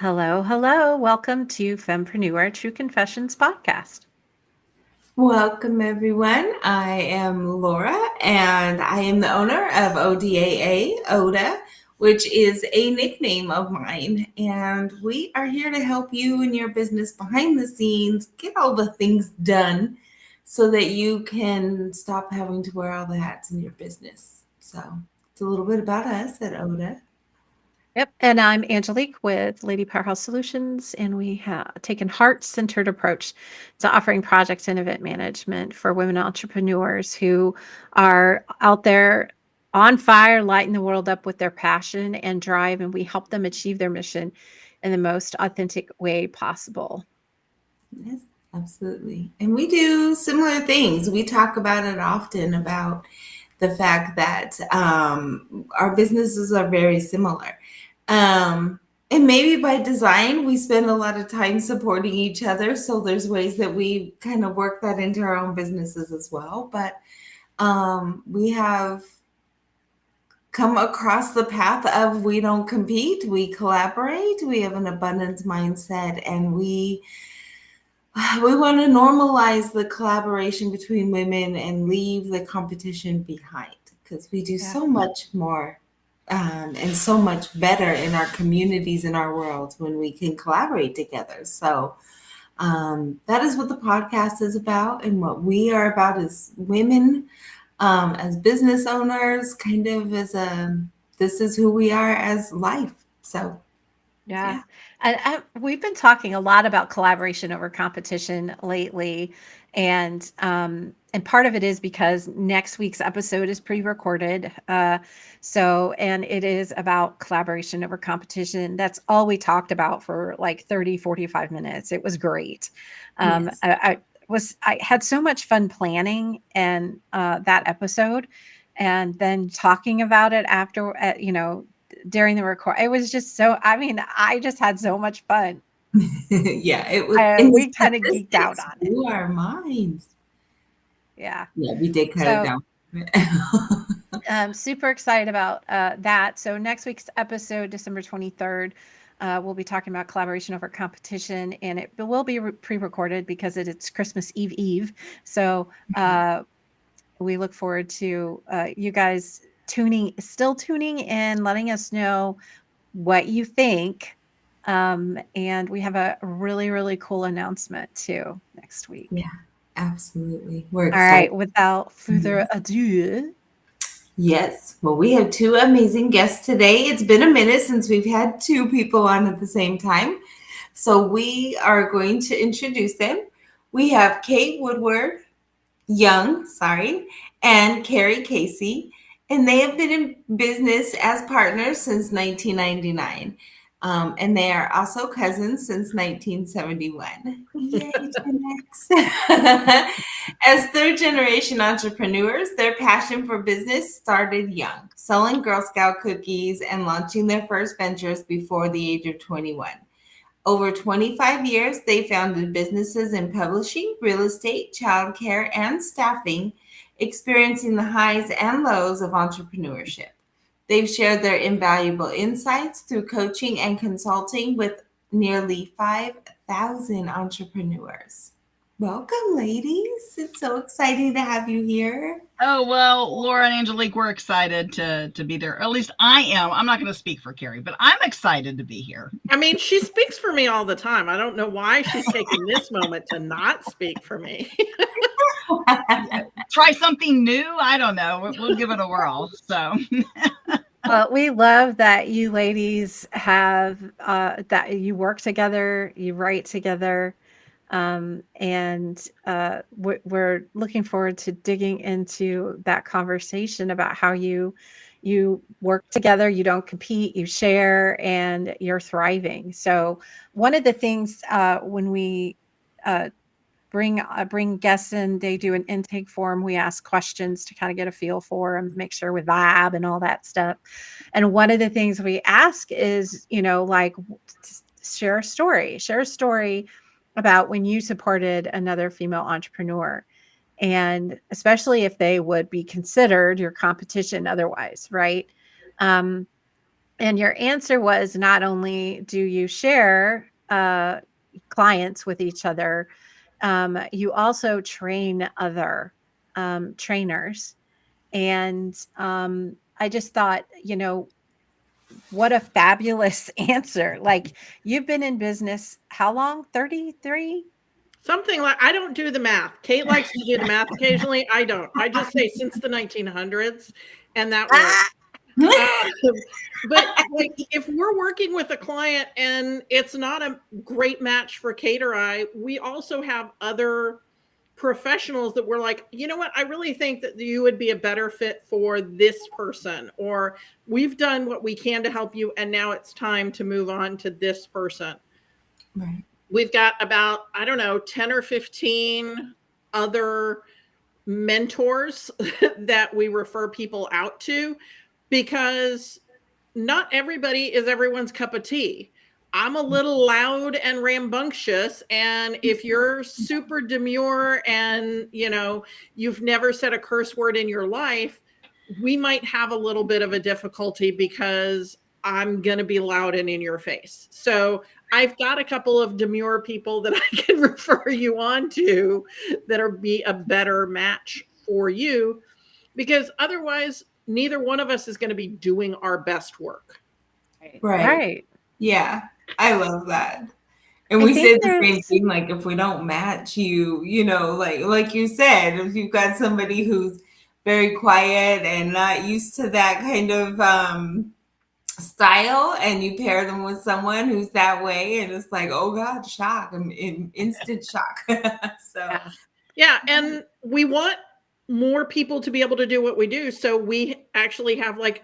Hello, hello. Welcome to Fempreneur True Confessions podcast. Welcome, everyone. I am Laura, and I am the owner of ODAA, which is a nickname of mine. And we are here to help you in your business behind the scenes, get all the things done so that you can stop having to wear all the hats in your business. So it's a little bit about us at ODA. Yep. And I'm Angelique with Lady Powerhouse Solutions, and we have taken heart-centered approach to offering projects and event management for women entrepreneurs who are out there on fire, lighting the world up with their passion and drive, and we help them achieve their mission in the most authentic way possible. Yes, absolutely. And we do similar things. We talk about it often about the fact that our businesses are very similar. And maybe by design, we spend a lot of time supporting each other. So there's ways that we kind of work that into our own businesses as well. But we have come across the path of we don't compete, we collaborate, we have an abundance mindset, and we want to normalize the collaboration between women and leave the competition behind because we do Yeah. so much more and so much better in our communities in our world when we can collaborate together. So that is what the podcast is about, and what we are about as women, as business owners, kind of as a this is who we are as life. So Yeah. yeah. We've been talking a lot about collaboration over competition lately. And part of it is because next week's episode is pre-recorded. And it is about collaboration over competition. That's all we talked about for like 30, 45 minutes. It was great. Yes. I had so much fun planning and that episode and then talking about it after, during the record. It was just I just had so much fun. Yeah, it was, and the We kind of geeked out statistics on it. blew our minds. Yeah. Yeah, we did cut it So down. I'm super excited about that. So next week's episode, December 23rd, we'll be talking about collaboration over competition, and it will be pre-recorded because it's Christmas Eve. So we look forward to you guys still tuning in, letting us know what you think. And we have a really, really cool announcement too next week. Yeah, absolutely. We're All excited. right, without further ado, Yes. Well, we have two amazing guests today. It's been a minute since we've had two people on at the same time. So we are going to introduce them. We have Kate Woodward Young, sorry, and Carrie Casey, and they have been in business as partners since 1999. And they are also cousins since 1971. Yay, Gen X. As third generation entrepreneurs, their passion for business started young, selling Girl Scout cookies and launching their first ventures before the age of 21. Over 25 years, they founded businesses in publishing, real estate, childcare, and staffing, experiencing the highs and lows of entrepreneurship. They've shared their invaluable insights through coaching and consulting with nearly 5,000 entrepreneurs. Welcome, ladies. It's so exciting to have you here. Oh, well, Laura and Angelique, we're excited to be there. Or at least I am. I'm not going to speak for Carrie, but I'm excited to be here. I mean, she speaks for me all the time. I don't know why she's taking this moment to not speak for me. Try something new. I don't know. We'll give it a whirl. So, we love that you ladies have that you work together, you write together, and we're looking forward to digging into that conversation about how you work together, you don't compete, you share, and you're thriving. So one of the things when we uh, bring guests in, they do an intake form. We ask questions to kind of get a feel for them, make sure we vibe and all that stuff. And one of the things we ask is, like, share a story about when you supported another female entrepreneur, and especially if they would be considered your competition otherwise, right? um, And your answer was, not only do you share clients with each other, you also train other trainers. And I just thought, what a fabulous answer. Like, you've been in business how long? 33? Something like, I don't do the math. Kate likes to do the math occasionally. I don't. I just say since the 1900s, and that works. Ah! But like, if we're working with a client and it's not a great match for Kate or I, we also have other professionals that we're like, you know what, I really think that you would be a better fit for this person, or we've done what we can to help you, and now it's time to move on to this person. Right. We've got about, I don't know, 10 or 15 other mentors that we refer people out to, because not everybody is everyone's cup of tea. I'm a little loud and rambunctious, and if you're super demure and you've never said a curse word in your life, we might have a little bit of a difficulty because I'm going to be loud and in your face. So I've got a couple of demure people that I can refer you on to that are be a better match for you, because otherwise neither one of us is going to be doing our best work. Right. Yeah. I love that. And I we think said the same there's thing, like if we don't match you, like you said, if you've got somebody who's very quiet and not used to that kind of style, and you pair them with someone who's that way, and it's like, oh God, shock. I'm in instant shock. So yeah, and we want more people to be able to do what we do. So we actually have like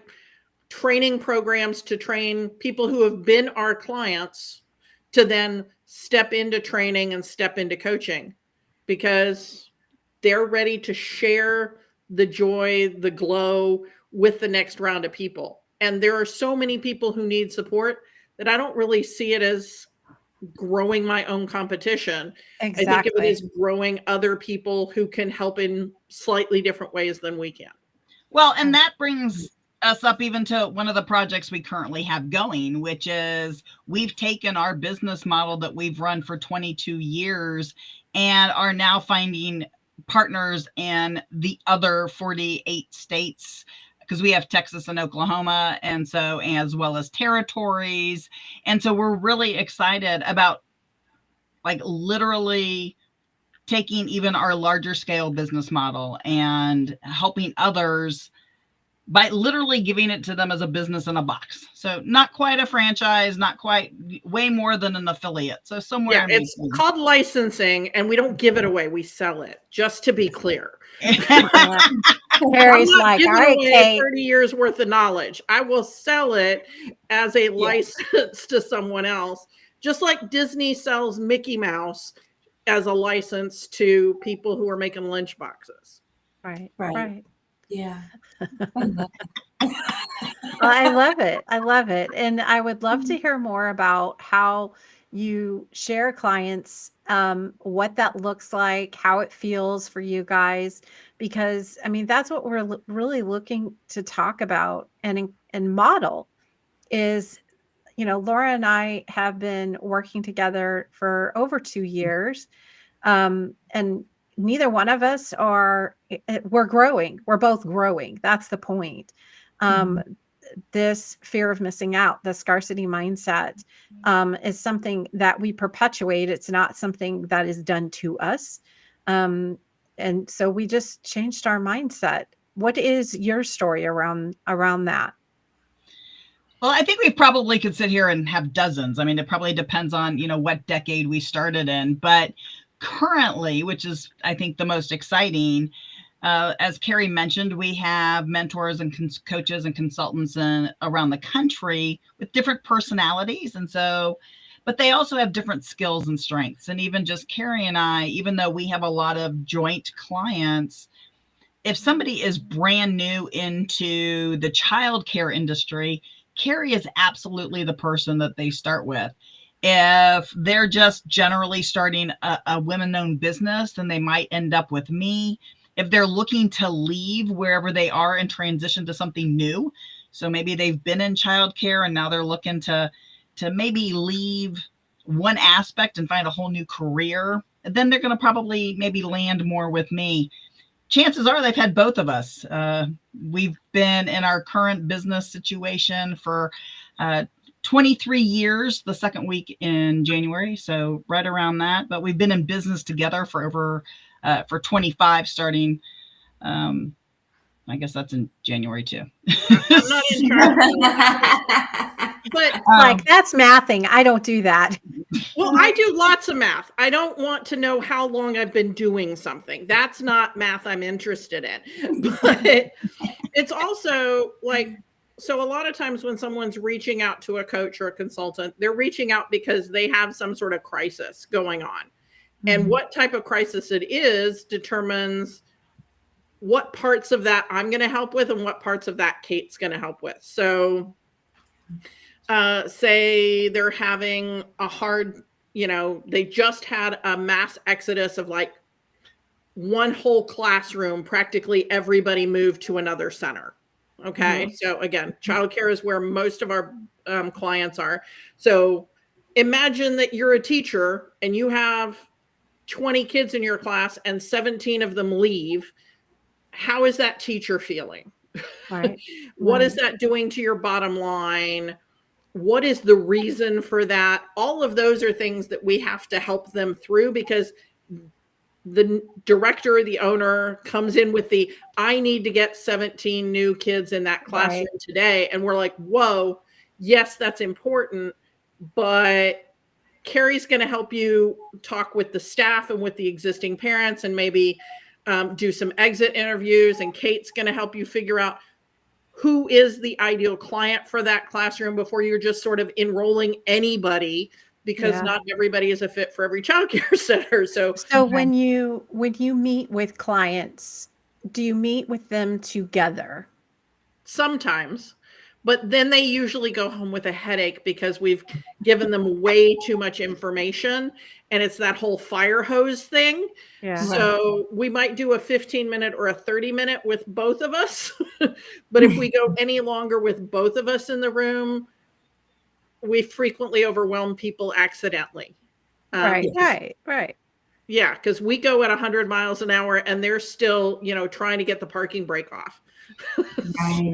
training programs to train people who have been our clients to then step into training and step into coaching, because they're ready to share the joy, the glow with the next round of people. And there are so many people who need support that I don't really see it as growing my own competition. exactly. I think of it as growing other people who can help in slightly different ways than we can. Well, and that brings us up even to one of the projects we currently have going, which is we've taken our business model that we've run for 22 years and are now finding partners in the other 48 states, because we have Texas and Oklahoma, and so, as well as territories. And so we're really excited about like literally taking even our larger scale business model and helping others by literally giving it to them as a business in a box. So not quite a franchise, not quite, way more than an affiliate. So somewhere in it's between. called licensing, and we don't give it away. We sell it, just to be clear. Carrie's like, all right, Kate. 30 years worth of knowledge. I will sell it as a license to someone else, just like Disney sells Mickey Mouse as a license to people who are making lunch boxes. Right. Yeah. Well, I love it. I love it. And I would love to hear more about how you share clients, what that looks like, how it feels for you guys, because I mean, that's what we're really looking to talk about and model is, Laura and I have been working together for over 2 years. And neither one of us we're growing. We're both growing. That's the point. This fear of missing out, the scarcity mindset, is something that we perpetuate. It's not something that is done to us. And so we just changed our mindset. What is your story around that? Well, I think we probably could sit here and have dozens. I mean, it probably depends on, what decade we started in. But currently, which is, I think, the most exciting, as Carrie mentioned, we have mentors and coaches and consultants around the country with different personalities. And so, but they also have different skills and strengths. And even just Carrie and I, even though we have a lot of joint clients, if somebody is brand new into the childcare industry, Carrie is absolutely the person that they start with. If they're just generally starting a women-owned business, then they might end up with me. If they're looking to leave wherever they are and transition to something new, So maybe they've been in childcare and now they're looking to maybe leave one aspect and find a whole new career. And then they're going to probably maybe land more with me. Chances are they've had both of us. We've been in our current business situation for 23 years, the second week in January. So right around that, but we've been in business together for over, for 25 starting. I guess that's in January too. I'm not in charge of that. But Like, that's mathing. I don't do that. well, I do lots of math. I don't want to know how long I've been doing something. That's not math I'm interested in. But it's also like, so a lot of times when someone's reaching out to a coach or a consultant, they're reaching out because they have some sort of crisis going on. And what type of crisis it is determines what parts of that I'm going to help with and what parts of that Kate's going to help with. So say they're having a hard, they just had a mass exodus of like one whole classroom, practically everybody moved to another center. Okay. So again, childcare is where most of our clients are. So imagine that you're a teacher and you have 20 kids in your class and 17 of them leave. How is that teacher feeling? Right. What is that doing to your bottom line? What is the reason for that? All of those are things that we have to help them through, because the director or the owner comes in with I need to get 17 new kids in that classroom today. And we're like, whoa, yes, that's important. But Carrie's going to help you talk with the staff and with the existing parents and maybe do some exit interviews. And Kate's going to help you figure out who is the ideal client for that classroom before you're just sort of enrolling anybody, because not everybody is a fit for every childcare center. So when you meet with clients, do you meet with them together? Sometimes, but then they usually go home with a headache because we've given them way too much information, and it's that whole fire hose thing. Yeah. So we might do a 15-minute or a 30-minute with both of us. But if we go any longer with both of us in the room, we frequently overwhelm people accidentally. Right. Yeah, because we go at 100 miles an hour and they're still, trying to get the parking brake off. Right.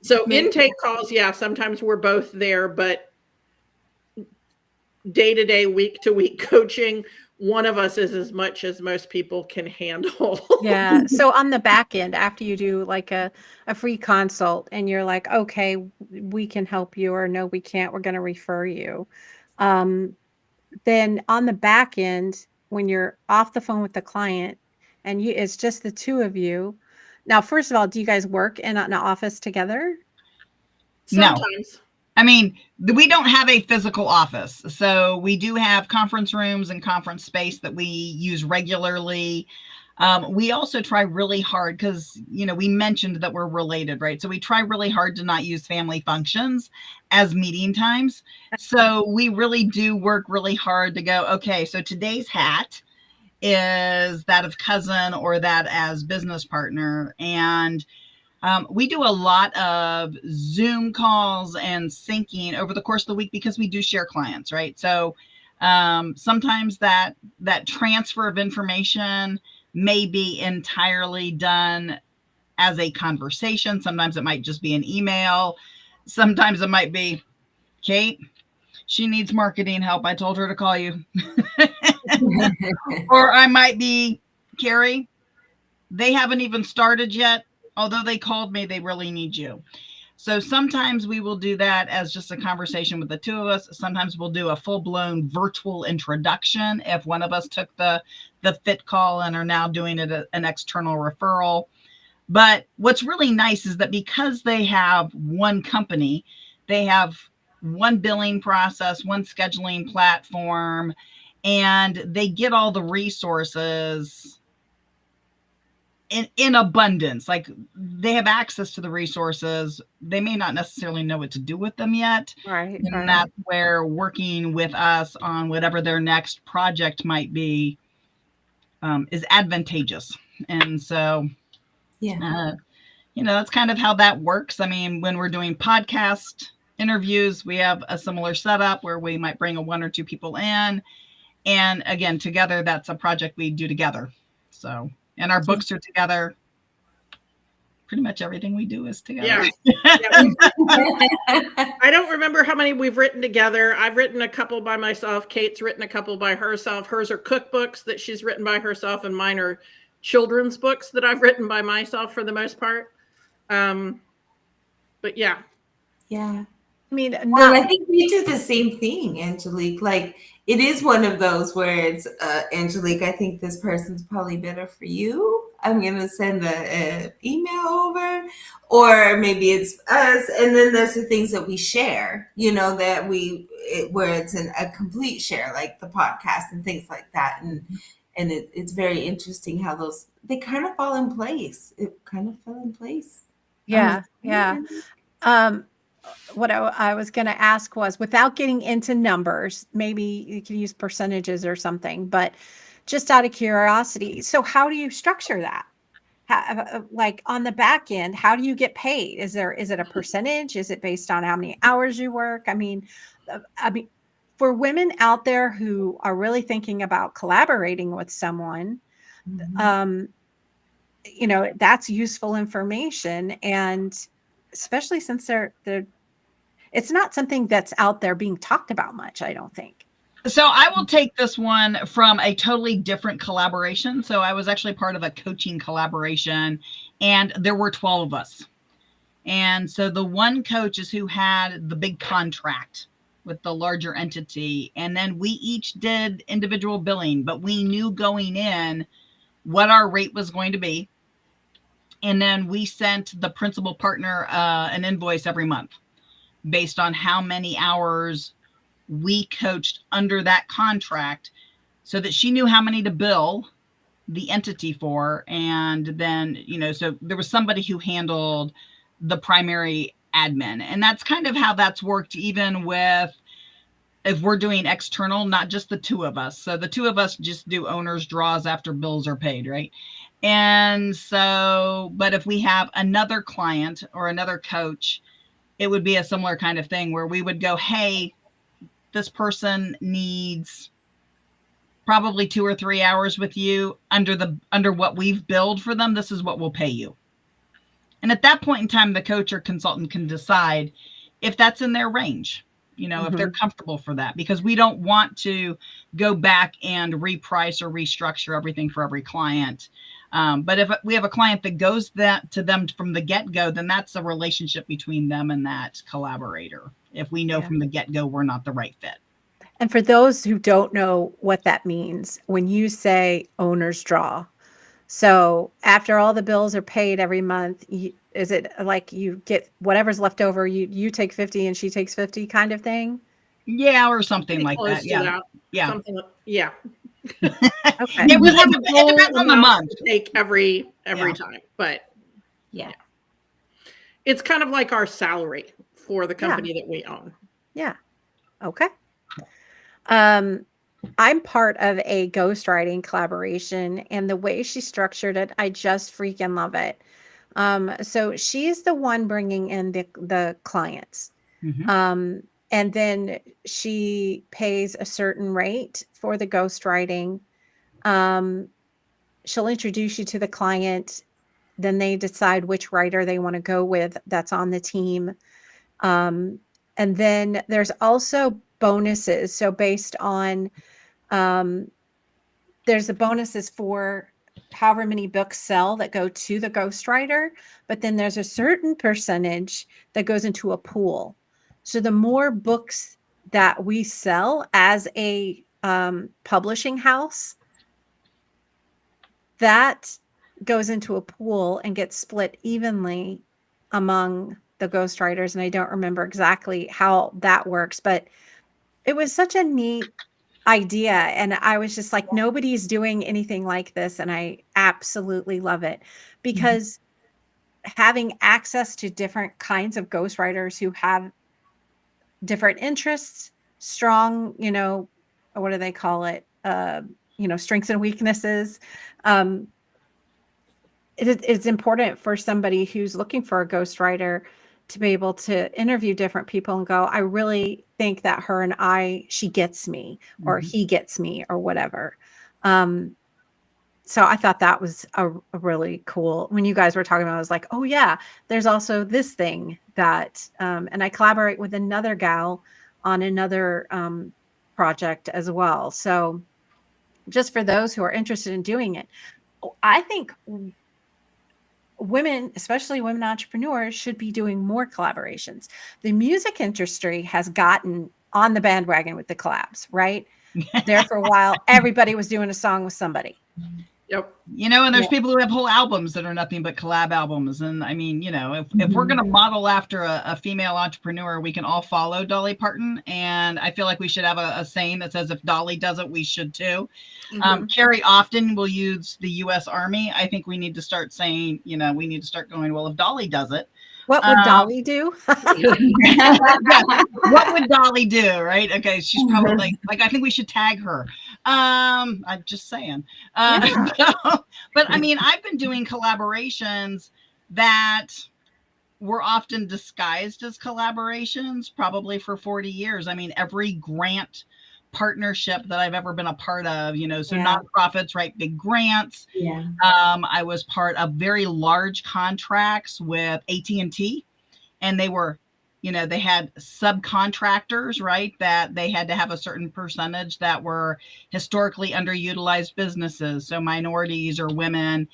So intake calls, sometimes we're both there, but day-to-day, week-to-week coaching, one of us is as much as most people can handle. Yeah. So on the back end, after you do like a free consult and you're like, okay, we can help you, or no, we can't, we're going to refer you. Then on the back end, when you're off the phone with the client and it's just the two of you. Now, first of all, do you guys work in an office together? Sometimes. No. I mean, we don't have a physical office. So we do have conference rooms and conference space that we use regularly. We also try really hard because, we mentioned that we're related, right? So we try really hard to not use family functions as meeting times. So we really do work really hard to go, okay, so today's hat is that of cousin or that as business partner. And we do a lot of Zoom calls and syncing over the course of the week because we do share clients, right? So sometimes that transfer of information may be entirely done as a conversation. Sometimes it might just be an email. Sometimes it might be, Kate, she needs marketing help. I told her to call you. Or I might be, Carrie, they haven't even started yet. Although they called me, they really need you. So sometimes we will do that as just a conversation with the two of us. Sometimes we'll do a full-blown virtual introduction if one of us took the fit call and are now doing it an external referral. But what's really nice is that because they have one company, they have one billing process, one scheduling platform, and they get all the resources in abundance. Like, they have access to the resources. They may not necessarily know what to do with them yet. Right. And that's where working with us on whatever their next project might be is advantageous. And so, that's kind of how that works. I mean, when we're doing podcast interviews, we have a similar setup where we might bring one or two people in. And again, together, that's a project we do together. So, and our books are together. Pretty much everything we do is together. Yeah. I don't remember how many we've written together. I've written a couple by myself. Kate's written a couple by herself. Hers are cookbooks that she's written by herself, and mine are children's books that I've written by myself for the most part. But yeah. Yeah. I mean, Well, I think we do the same thing, Angelique. Like, it is one of those where it's, Angelique, I think this person's probably better for you. I'm going to send an email over. Or maybe it's us. And then there's the things that we share, that where it's a complete share, like the podcast and things like that. And it's very interesting how they kind of fall in place. It kind of fell in place. Yeah. What I was going to ask was, without getting into numbers, maybe you could use percentages or something, but just out of curiosity. So how do you structure that? Like on the back end, how do you get paid? Is it a percentage? Is it based on how many hours you work? I mean, for women out there who are really thinking about collaborating with someone, that's useful information. And especially since it's not something that's out there being talked about much, I don't think. So I will take this one from a totally different collaboration. So I was actually part of a coaching collaboration, and there were 12 of us. And so the one coach is who had the big contract with the larger entity. And then we each did individual billing, but we knew going in what our rate was going to be. And then we sent the principal partner an invoice every month based on how many hours we coached under that contract, so that she knew how many to bill the entity for. And then, so there was somebody who handled the primary admin. And that's kind of how that's worked, even with if we're doing external, not just the two of us. So the two of us just do owner's draws after bills are paid, right? And so, but if we have another client or another coach, it would be a similar kind of thing where we would go, hey, this person needs probably 2 or 3 hours with you under what we've billed for them. This is what we'll pay you. And at that point in time, the coach or consultant can decide if that's in their range, if they're comfortable for that, because we don't want to go back and reprice or restructure everything for every client. But if we have a client that goes to them from the get-go, then that's a relationship between them and that collaborator. If we know from the get-go we're not the right fit. And for those who don't know what that means, when you say owner's draw, so after all the bills are paid every month, is it like you get whatever's left over, you take 50 and she takes 50 kind of thing? Yeah, or something like that. Yeah. Something, yeah. Okay. It depends on the month. Take every time, but yeah, it's kind of like our salary for the company that we own. Yeah. Okay. I'm part of a ghostwriting collaboration, and the way she structured it, I just freaking love it. So she's the one bringing in the clients. And then she pays a certain rate for the ghostwriting. She'll introduce you to the client. Then they decide which writer they want to go with that's on the team. And then there's also bonuses. So based on, there's the bonuses for however many books sell that go to the ghostwriter, but then there's a certain percentage that goes into a pool. So the more books that we sell as a publishing house, that goes into a pool and gets split evenly among the ghostwriters. And I don't remember exactly how that works, but it was such a neat idea. And I was just like, nobody's doing anything like this. And I absolutely love it, because having access to different kinds of ghostwriters who have different interests, strong, what do they call it? Strengths and weaknesses. it's important for somebody who's looking for a ghostwriter to be able to interview different people and go, I really think that her and she gets me, or he gets me, or whatever. So I thought that was a really cool, when you guys were talking about it, I was like, oh yeah, there's also this thing that, and I collaborate with another gal on another project as well. So just for those who are interested in doing it, I think women, especially women entrepreneurs, should be doing more collaborations. The music industry has gotten on the bandwagon with the collabs, right? There for a while, everybody was doing a song with somebody. Yep. You know, and there's people who have whole albums that are nothing but collab albums. And I mean, you know, if we're going to model after a female entrepreneur, we can all follow Dolly Parton. And I feel like we should have a saying that says, if Dolly does it, we should too. Carrie often will use the U.S. Army. I think we need to start saying, you know, we need to start going, well, if Dolly does it, what would Dolly do? Yeah. What would Dolly do? Right. Okay. She's probably like, I think we should tag her. I'm just saying. But I mean, I've been doing collaborations that were often disguised as collaborations, probably for 40 years. I mean, every grant partnership that I've ever been a part of, you know, so nonprofits write big grants. Yeah. I was part of very large contracts with AT&T, and they were, you know, they had subcontractors, right, that they had to have a certain percentage that were historically underutilized businesses, so minorities or women.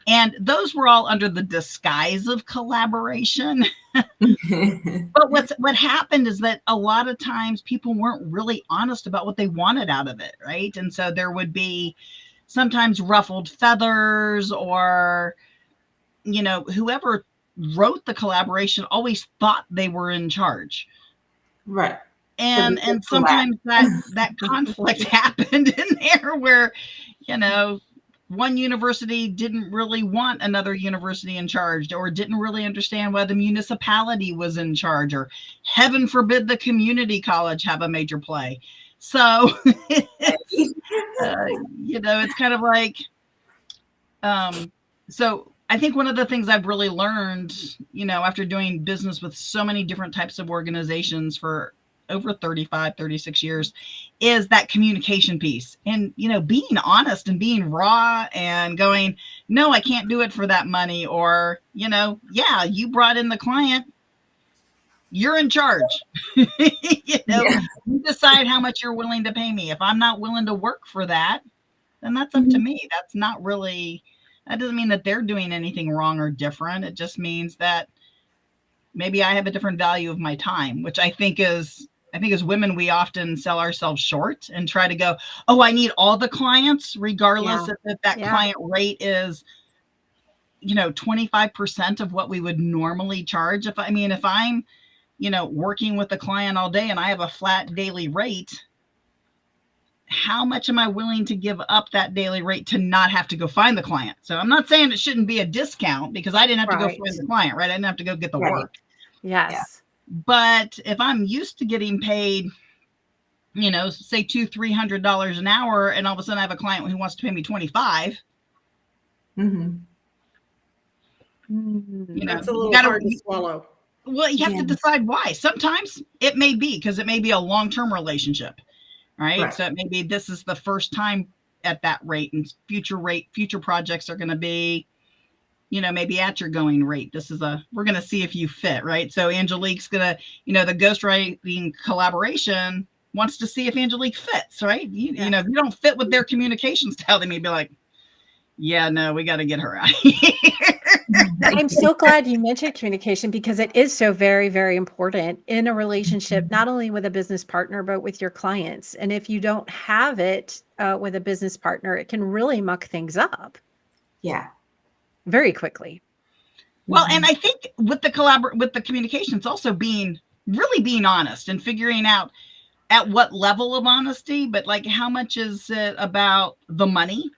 And those were all under the disguise of collaboration. But what happened is that a lot of times people weren't really honest about what they wanted out of it, right? And so there would be sometimes ruffled feathers, or, you know, whoever wrote the collaboration always thought they were in charge. Right. And sometimes that conflict happened in there where, you know, one university didn't really want another university in charge, or didn't really understand why the municipality was in charge, or heaven forbid the community college have a major play. So, you know, it's kind of like, so I think one of the things I've really learned, you know, after doing business with so many different types of organizations for over 35, 36 years, is that communication piece. And, you know, being honest and being raw and going, no, I can't do it for that money. Or, you know, yeah, you brought in the client, you're in charge. You know, you decide how much you're willing to pay me. If I'm not willing to work for that, then that's up to me. That's not really, that doesn't mean that they're doing anything wrong or different. It just means that maybe I have a different value of my time, which I think as women, we often sell ourselves short and try to go, oh, I need all the clients, regardless if that client rate is, you know, 25% of what we would normally charge. If I'm, you know, working with a client all day and I have a flat daily rate, how much am I willing to give up that daily rate to not have to go find the client? So I'm not saying it shouldn't be a discount, because I didn't have to go find the client, right? I didn't have to go get the work. Yes. Yeah. But if I'm used to getting paid, you know, say $200-$300 an hour, and all of a sudden I have a client who wants to pay me $25, you know, that's a little hard to swallow. Well, you have to decide why. Sometimes it may be because it may be a long-term relationship, right? So maybe this is the first time at that rate, and future projects are going to be, you know, maybe at your going rate. We're going to see if you fit, right? So Angelique's going to, you know, the ghostwriting collaboration wants to see if Angelique fits, right? You know, if you don't fit with their communication style, they may be like, yeah, no, we got to get her out of here. I'm so glad you mentioned communication, because it is so very, very important in a relationship, not only with a business partner, but with your clients. And if you don't have it with a business partner, it can really muck things up. Yeah. Very quickly. Well, and I think with the communication, it's also being honest and figuring out at what level of honesty, but like, how much is it about the money?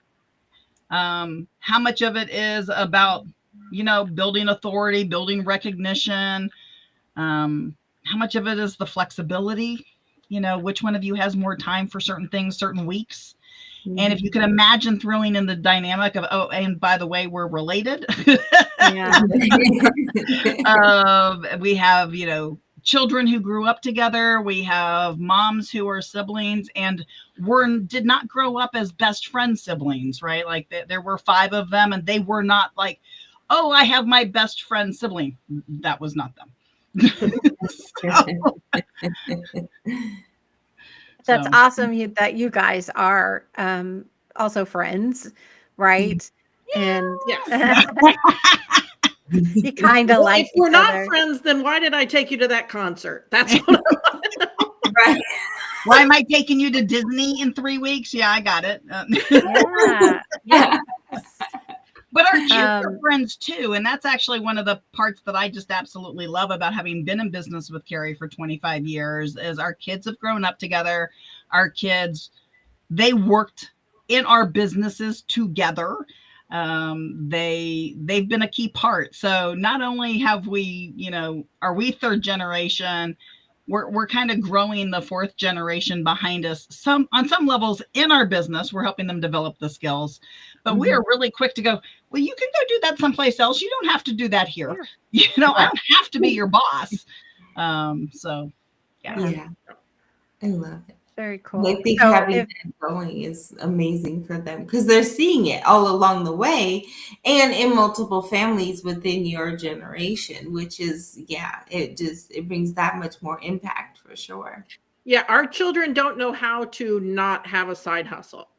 How much of it is about, you know, building authority, building recognition? How much of it is the flexibility? You know, which one of you has more time for certain things, certain weeks? And if you can imagine throwing in the dynamic of, oh, and by the way, we're related. Yeah. We have, children who grew up together. We have moms who are siblings and did not grow up as best friend siblings, right? Like there were 5 of them and they were not like, oh, I have my best friend sibling. That was not them. That's awesome that you guys are also friends, right? And Yes. you kind of Well, like if we're each not other. friends, then why did I take you to that concert? That's what Right. Why am I taking you to Disney in 3 weeks? Yeah, I got it. Yeah. Yes. But our kids are friends too. And that's actually one of the parts that I just absolutely love about having been in business with Carrie for 25 years is our kids have grown up together. Our kids, they worked in our businesses together. They've been a key part. So not only have we, are we 3rd generation, we're kind of growing the 4th generation behind us. On some levels in our business, we're helping them develop the skills, but we are really quick to go, well, you can go do that someplace else. You don't have to do that here. I don't have to be your boss. So yeah, I love it. Very cool. I think having that going is amazing for them because they're seeing it all along the way and in multiple families within your generation, which is, it brings that much more impact for sure. Yeah, our children don't know how to not have a side hustle.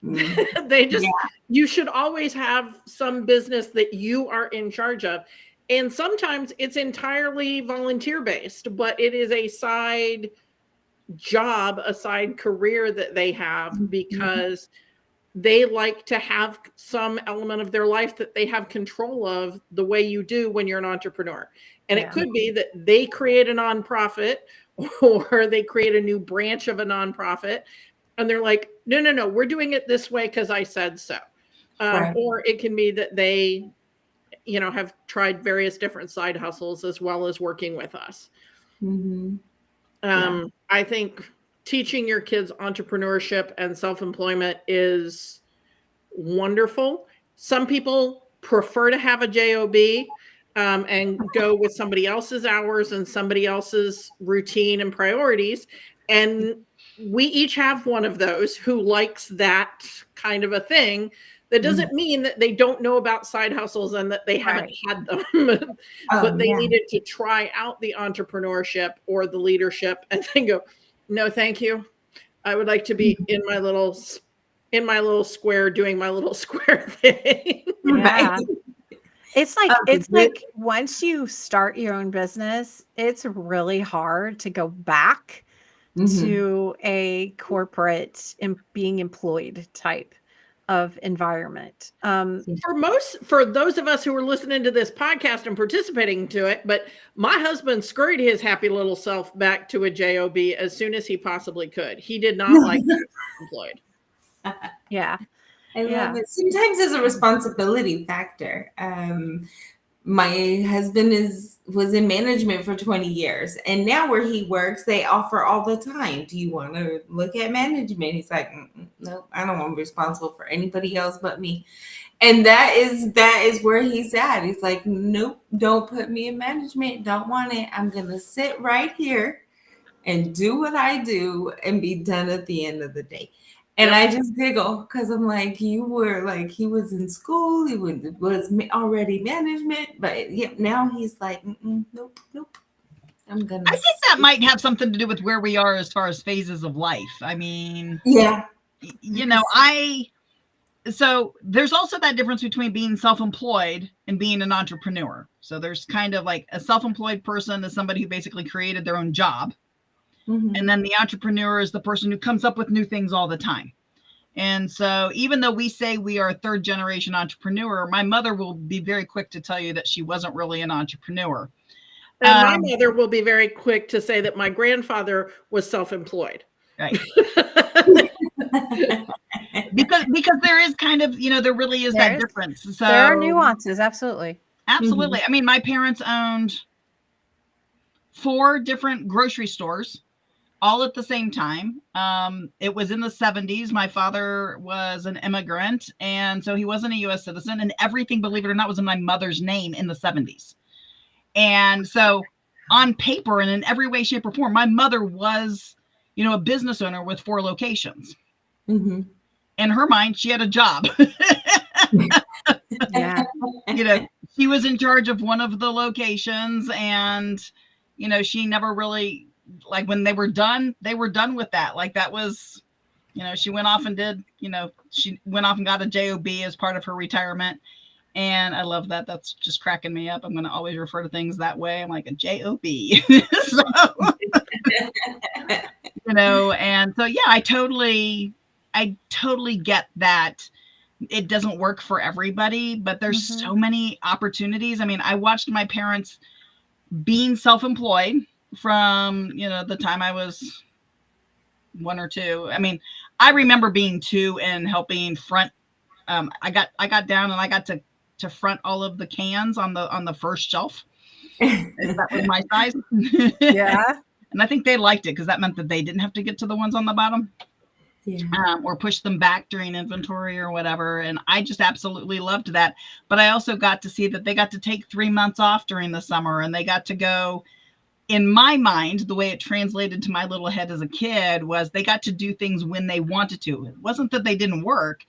They just, you should always have some business that you are in charge of. And sometimes it's entirely volunteer based, but it is a side job, a side career that they have because they like to have some element of their life that they have control of the way you do when you're an entrepreneur. And it could be that they create a nonprofit or they create a new branch of a nonprofit and they're like, no, we're doing it this way because I said so. Or it can be that they, have tried various different side hustles as well as working with us. I think teaching your kids entrepreneurship and self-employment is wonderful. Some people prefer to have a job and go with somebody else's hours and somebody else's routine and priorities. And we each have one of those who likes that kind of a thing. That doesn't mean that they don't know about side hustles and that they haven't had them, but they needed to try out the entrepreneurship or the leadership and then go, no, thank you. I would like to be in my little square doing my little square thing. Yeah. It's like once you start your own business, it's really hard to go back to a corporate being employed type of environment. For those of us who are listening to this podcast and participating to it, but my husband scurried his happy little self back to a job as soon as he possibly could. He did not like being employed. Yeah. I love it. Sometimes there's a responsibility factor. My husband was in management for 20 years, and now where he works, they offer all the time. Do you want to look at management? He's like, no, I don't want to be responsible for anybody else but me. And that is where he's at. He's like, nope, don't put me in management. Don't want it. I'm going to sit right here and do what I do and be done at the end of the day. And I just giggle because I'm like, you were like, he was in school, he was already management, but now he's like, nope. I think that might have something to do with where we are as far as phases of life. I mean, so there's also that difference between being self-employed and being an entrepreneur. So there's kind of like a self-employed person is somebody who basically created their own job. And then the entrepreneur is the person who comes up with new things all the time. And so even though we say we are a 3rd generation entrepreneur, my mother will be very quick to tell you that she wasn't really an entrepreneur. And my mother will be very quick to say that my grandfather was self-employed. Right. because there is kind of, there really is that difference. So there are nuances. Absolutely. I mean, my parents owned 4 different grocery stores. all at the same time. It was in the 70s. My father was an immigrant, and so he wasn't a U.S. citizen, and everything, believe it or not, was in my mother's name in the 70s. And so on paper and in every way, shape, or form, my mother was, a business owner with 4 locations. Mm-hmm. In her mind, she had a job. Yeah. She was in charge of one of the locations, and, she never really, like, when they were done with that. Like, that was, she went off and did, she went off and got a job as part of her retirement. And I love that. That's just cracking me up. I'm going to always refer to things that way. I'm like a job. So, and so, yeah, I totally get that. It doesn't work for everybody, but there's so many opportunities. I mean, I watched my parents being self-employed from, the time I was 1 or 2. I mean, I remember being 2 and helping front. I got down and I got to front all of the cans on the first shelf. That was my size. Yeah. And I think they liked it because that meant that they didn't have to get to the ones on the bottom. Yeah. Or push them back during inventory or whatever. And I just absolutely loved that. But I also got to see that they got to take 3 months off during the summer, and they got to go, in my mind, the way it translated to my little head as a kid was they got to do things when they wanted to. It wasn't that they didn't work,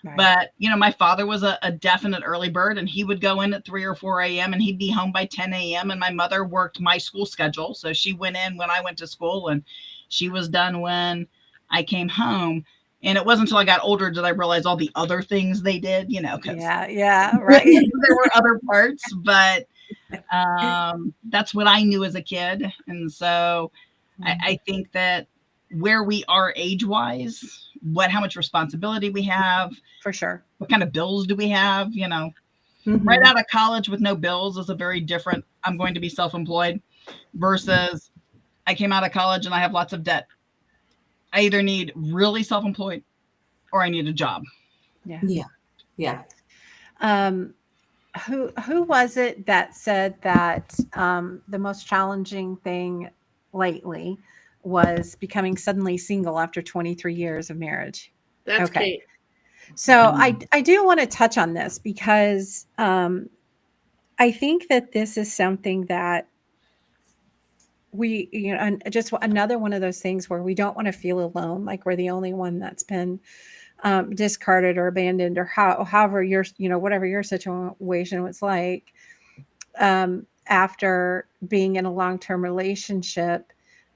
right. But, my father was a definite early bird, and he would go in at 3 or 4 a.m. and he'd be home by 10 a.m. And my mother worked my school schedule. So she went in when I went to school, and she was done when I came home. And it wasn't until I got older did I realize all the other things they did, cause yeah, right. there were other parts, but that's what I knew as a kid. And so I think that where we are age-wise, how much responsibility we have, for sure. What kind of bills do we have? Right out of college with no bills is a very different, I'm going to be self-employed, versus I came out of college and I have lots of debt. I either need really self-employed or I need a job. Yeah. Who was it that said that the most challenging thing lately was becoming suddenly single after 23 years of marriage? That's okay. Kate. So I do want to touch on this because I think that this is something that we, just another one of those things where we don't want to feel alone, like we're the only one that's been discarded or abandoned, or however your, whatever your situation was like after being in a long-term relationship.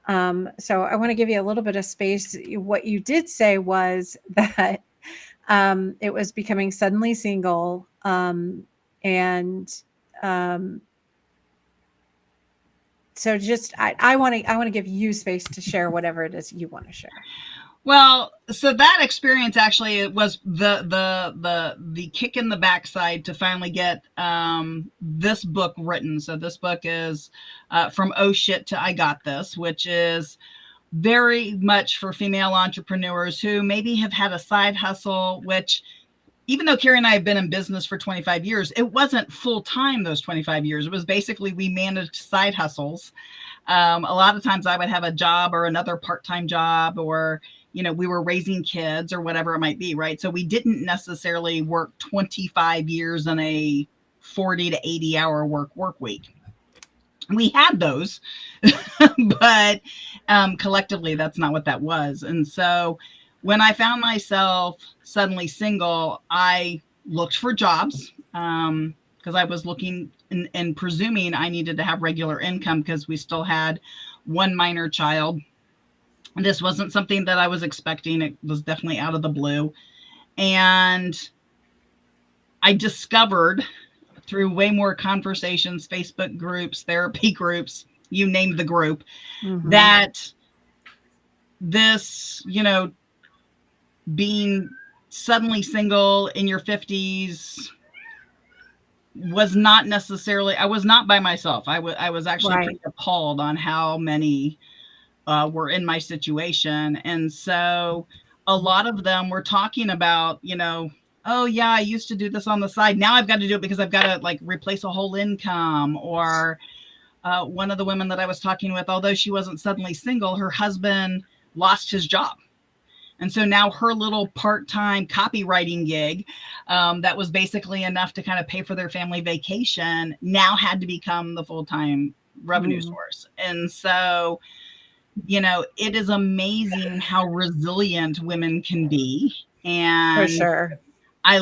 So I want to give you a little bit of space. What you did say was that it was becoming suddenly single, so just I want to give you space to share whatever it is you want to share. Well, so that experience actually, it was the kick in the backside to finally get this book written. So this book is From Oh Shit to I Got This, which is very much for female entrepreneurs who maybe have had a side hustle, which, even though Carrie and I have been in business for 25 years, it wasn't full time those 25 years. It was basically we managed side hustles. A lot of times I would have a job or another part-time job, or, we were raising kids or whatever it might be, right? So we didn't necessarily work 25 years in a 40 to 80 hour work week. We had those, but collectively, that's not what that was. And so when I found myself suddenly single, I looked for jobs because I was looking and presuming I needed to have regular income because we still had one minor child. This wasn't something that I was expecting. It was definitely out of the blue. And I discovered through way more conversations, Facebook groups, therapy groups, you name the group, that this, being suddenly single in your 50s was not necessarily, I was not by myself. I was actually pretty appalled on how many were in my situation. And so a lot of them were talking about, oh yeah, I used to do this on the side. Now I've got to do it because I've got to like replace a whole income, or one of the women that I was talking with, although she wasn't suddenly single, her husband lost his job. And so now her little part-time copywriting gig that was basically enough to kind of pay for their family vacation now had to become the full-time revenue source. And so, you know, it is amazing how resilient women can be. And For sure. I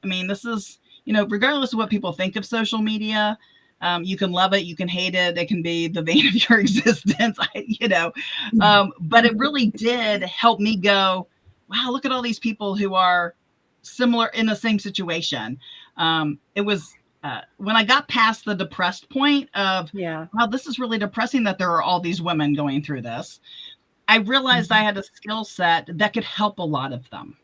mean, this is, you know, regardless of what people think of social media, you can love it, you can hate it, it can be the vein of your existence, you know, but it really did help me go, wow, look at all these people who are similar in the same situation. It was when I got past the depressed point of, wow, this is really depressing that there are all these women going through this. I realized I had a skill set that could help a lot of them.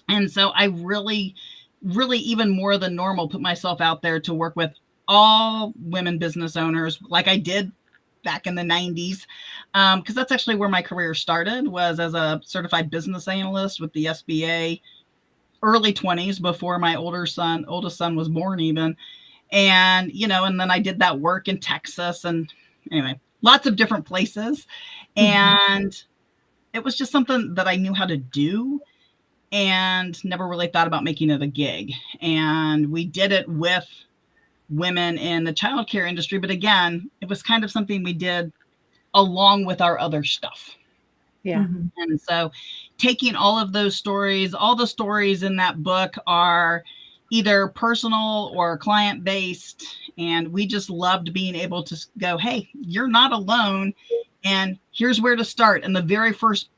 And so I really, even more than normal, put myself out there to work with all women business owners like I did back in the 90s. Because that's actually where my career started, was as a certified business analyst with the SBA, early 20s, before my oldest son was born even. And, you know, and then I did that work in Texas and anyway, lots of different places. And it was just something that I knew how to do and never really thought about making it a gig. And we did it with women in the childcare industry. But again, it was kind of something we did along with our other stuff. Yeah. And so taking all of those stories, all the stories in that book are either personal or client based. And we just loved being able to go, hey, you're not alone. And here's where to start. And the very first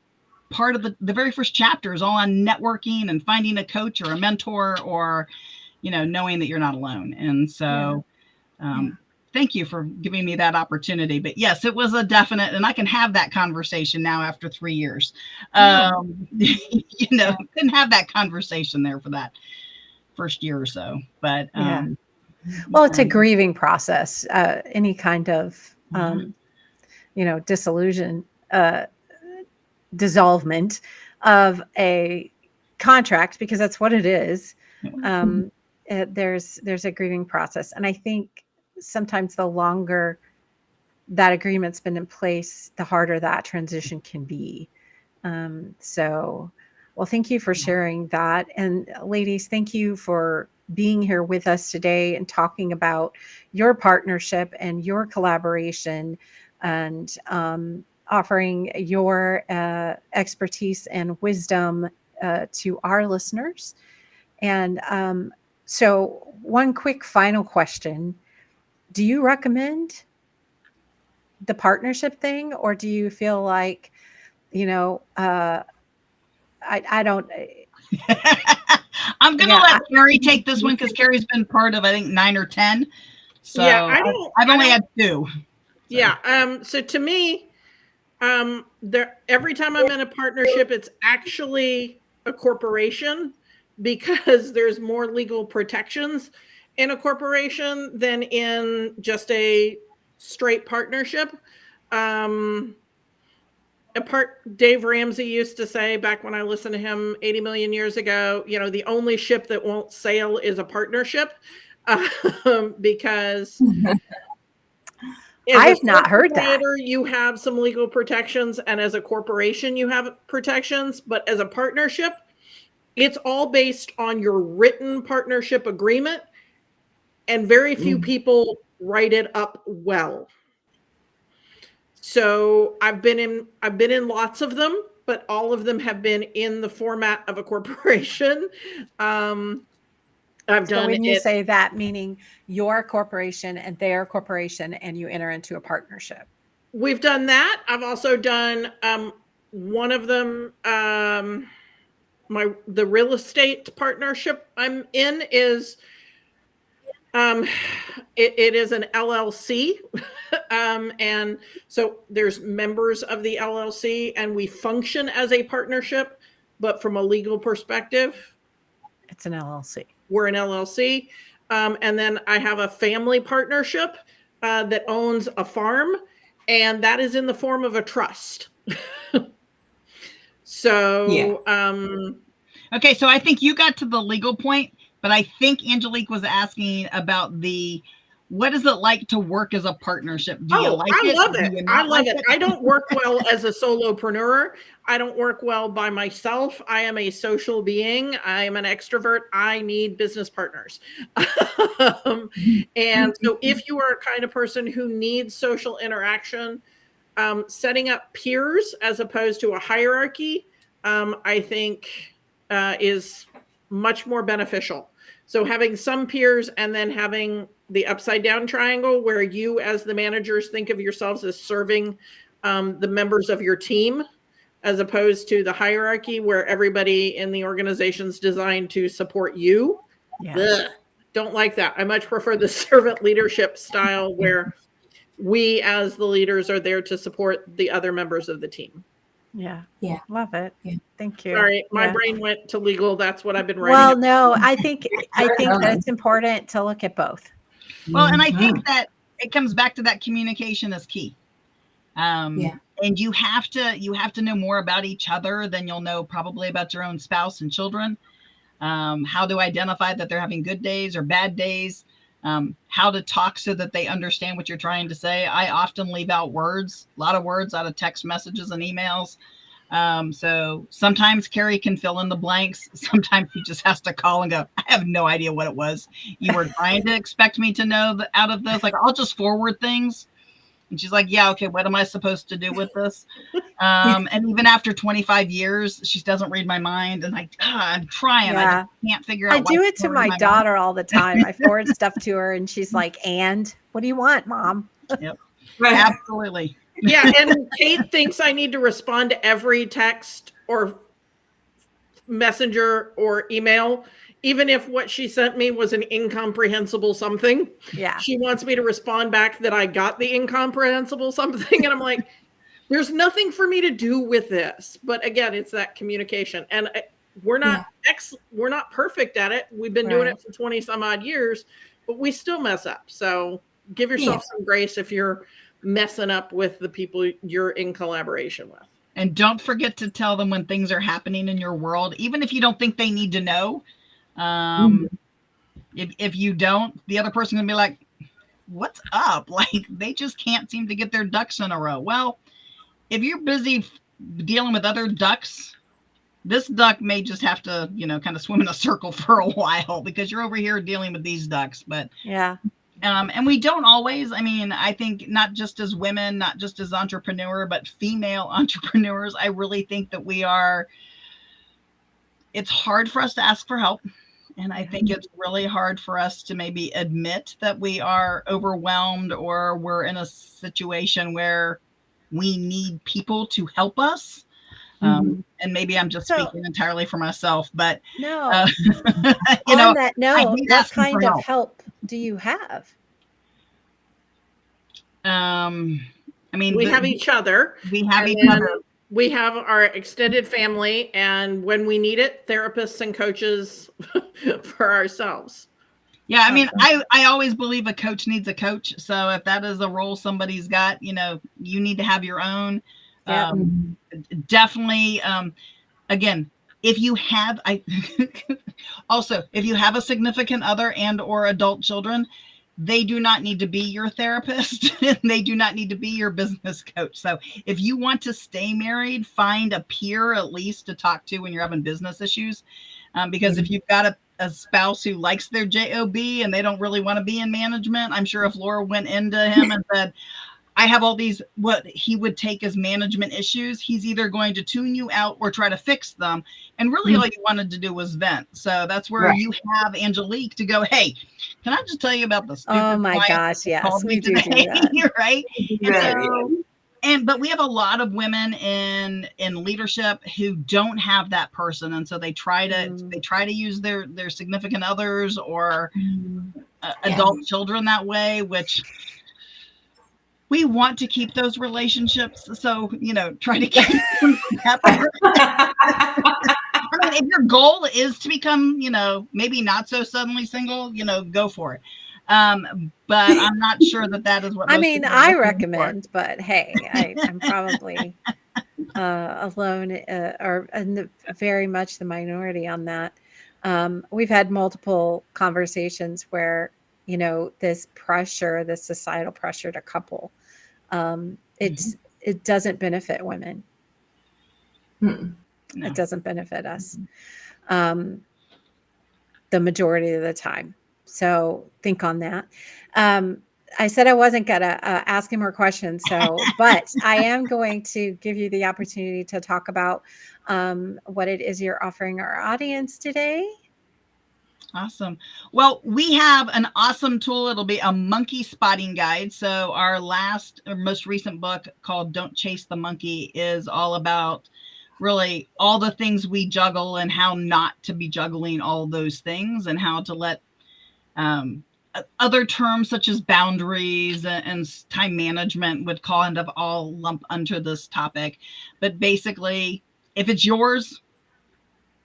part of the very first chapter is all on networking and finding a coach or a mentor, or, you know, knowing that you're not alone. And so thank you for giving me that opportunity. But yes, it was a definite, and I can have that conversation now after 3 years. You know, couldn't have that conversation there for that first year or so. But well, it's a grieving process. Any kind of you know, dissolvement of a contract, because that's what it is. There's a grieving process, and I think sometimes the longer that agreement's been in place, the harder that transition can be. So, well, thank you for sharing that. And ladies, thank you for being here with us today and talking about your partnership and your collaboration, and offering your expertise and wisdom to our listeners. And so one quick final question. Do you recommend the partnership thing, or do you feel like, you know, I don't. I'm going to let Carrie take this one, because Carrie's been part of, I think, 9 or 10. So I've only had 2. So. Yeah. So to me, every time I'm in a partnership, it's actually a corporation, because there's more legal protections in a corporation than in just a straight partnership. Dave Ramsey used to say, back when I listened to him 80 million years ago, you know, the only ship that won't sail is a partnership, because I've not heard that. You have some legal protections, and as a corporation, you have protections. But as a partnership, it's all based on your written partnership agreement, and very few people write it up well. So I've been in lots of them, but all of them have been in the format of a corporation. So when you say that, meaning your corporation and their corporation, and you enter into a partnership. We've done that. I've also done one of them. The real estate partnership I'm in is it is an LLC, and so there's members of the LLC, and we function as a partnership, but from a legal perspective, it's an LLC. We're an LLC. And then I have a family partnership that owns a farm, and that is in the form of a trust. So, okay, so I think you got to the legal point, but I think Angelique was asking about the what is it like to work as a partnership? Do you like I it? love Do it. you I not love like it. it? I don't work well as a solopreneur. I don't work well by myself. I am a social being. I am an extrovert. I need business partners. And so if you are a kind of person who needs social interaction, setting up peers as opposed to a hierarchy, I think is much more beneficial. So having some peers and then having the upside down triangle where you as the managers think of yourselves as serving the members of your team as opposed to the hierarchy where everybody in the organization's designed to support you. Yeah. Ugh, don't like that. I much prefer the servant leadership style where we as the leaders are there to support the other members of the team. Yeah. Yeah. Love it. Yeah. Thank you. Sorry, my Yeah. brain went to legal. That's what I've been writing. Well, no, I think that it's important to look at both. Well, and I think that it comes back to that communication is key. Yeah. And you have to know more about each other than you'll know probably about your own spouse and children. How to identify that they're having good days or bad days. How to talk so that they understand what you're trying to say. I often leave out words, a lot of words out of text messages and emails. So sometimes Carrie can fill in the blanks. Sometimes she just has to call and go, I have no idea what it was you were trying to expect me to know out of this. Like, I'll just forward things. And she's like, yeah, okay, what am I supposed to do with this? And even after 25 years, she doesn't read my mind. And I'm trying. Yeah. I just can't figure out. I do it to my daughter all the time. I forward stuff to her and she's like, and what do you want, Mom? Yep. Absolutely. Yeah. And Kate thinks I need to respond to every text or messenger or email, even if what she sent me was an incomprehensible something. Yeah. She wants me to respond back that I got the incomprehensible something. And I'm like, there's nothing for me to do with this. But again, it's that communication. And we're not we're not perfect at it. We've been doing it for 20 some odd years, but we still mess up. So give yourself some grace if you're messing up with the people you're in collaboration with. And don't forget to tell them when things are happening in your world, even if you don't think they need to know. If you don't, the other person can be like, what's up? Like, they just can't seem to get their ducks in a row. Well, if you're busy dealing with other ducks, this duck may just have to, kind of swim in a circle for a while because you're over here dealing with these ducks. But yeah. And we don't always, I think not just as women, not just as entrepreneur, but female entrepreneurs, I really think that it's hard for us to ask for help. And I think it's really hard for us to maybe admit that we are overwhelmed or we're in a situation where we need people to help us. And maybe I'm just speaking entirely for myself, but no. On that note, what kind of help do you have? We have each other. We have each other. We have our extended family, and when we need it, therapists and coaches for ourselves. Yeah, I always believe a coach needs a coach. So if that is a role somebody's got, you need to have your own. Definitely. Again, if you have, if you have a significant other and or adult children, they do not need to be your therapist. They do not need to be your business coach. So if you want to stay married, find a peer at least to talk to when you're having business issues. Because if you've got a spouse who likes their job and they don't really want to be in management, I'm sure if Laura went into him and said, I have all these, what he would take as management issues, he's either going to tune you out or try to fix them. And really all you wanted to do was vent. So that's where you have Angelique to go, hey, can I just tell you about the stupid Oh my gosh, yes, we do that. Right? Right. But we have a lot of women in leadership who don't have that person. And so they try to use their significant others or adult children that way, which we want to keep those relationships. So, try to keep them together. If your goal is to become, maybe not so suddenly single, go for it. But I'm not sure that is what I recommend, but hey, I'm probably alone or very much the minority on that. We've had multiple conversations where, this pressure, this societal pressure to couple. It doesn't benefit women. Mm. No. It doesn't benefit us the majority of the time. So think on that. I said I wasn't going to ask him more questions. But I am going to give you the opportunity to talk about what it is you're offering our audience today. Awesome. Well, we have an awesome tool. It'll be a monkey spotting guide. So our most recent book called Don't Chase the Monkey is all about really all the things we juggle and how not to be juggling all those things, and how to let other terms such as boundaries and time management would kind of all lump under this topic. But basically, if it's yours,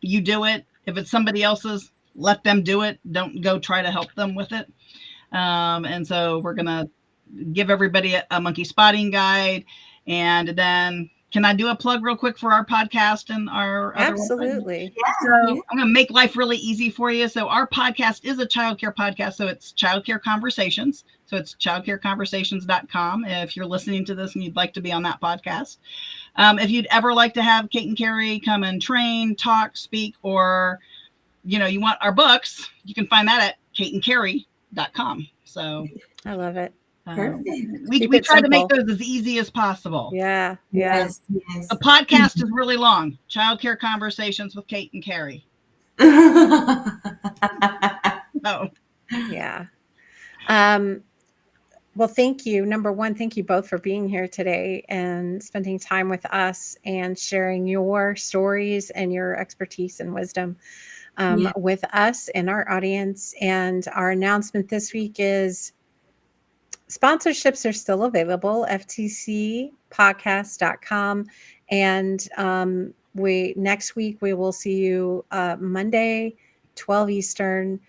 you do it. If it's somebody else's, let them do it. Don't go try to help them with it. And so we're going to give everybody a monkey spotting guide. And then can I do a plug real quick for our podcast and our other Absolutely. So I'm going to make life really easy for you. So our podcast is a childcare podcast. So it's Childcare Conversations. So it's childcareconversations.com if you're listening to this and you'd like to be on that podcast. If you'd ever like to have Kate and Carrie come and train, talk, speak, or you want our books, you can find that at kateandcarrie.com. So I love it. Perfect. We try to make those as easy as possible. Yeah. Yes. The podcast is really long. Childcare Conversations with Kate and Carrie. Oh. Yeah. Well, thank you. Number one, thank you both for being here today and spending time with us and sharing your stories and your expertise and wisdom with us and our audience. And our announcement this week is sponsorships are still available, ftcpodcast.com. And next week we will see you Monday, 12 Eastern,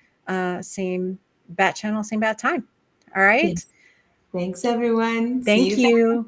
same bat channel, same bat time. All right. Yes. Thanks, everyone. Thank you.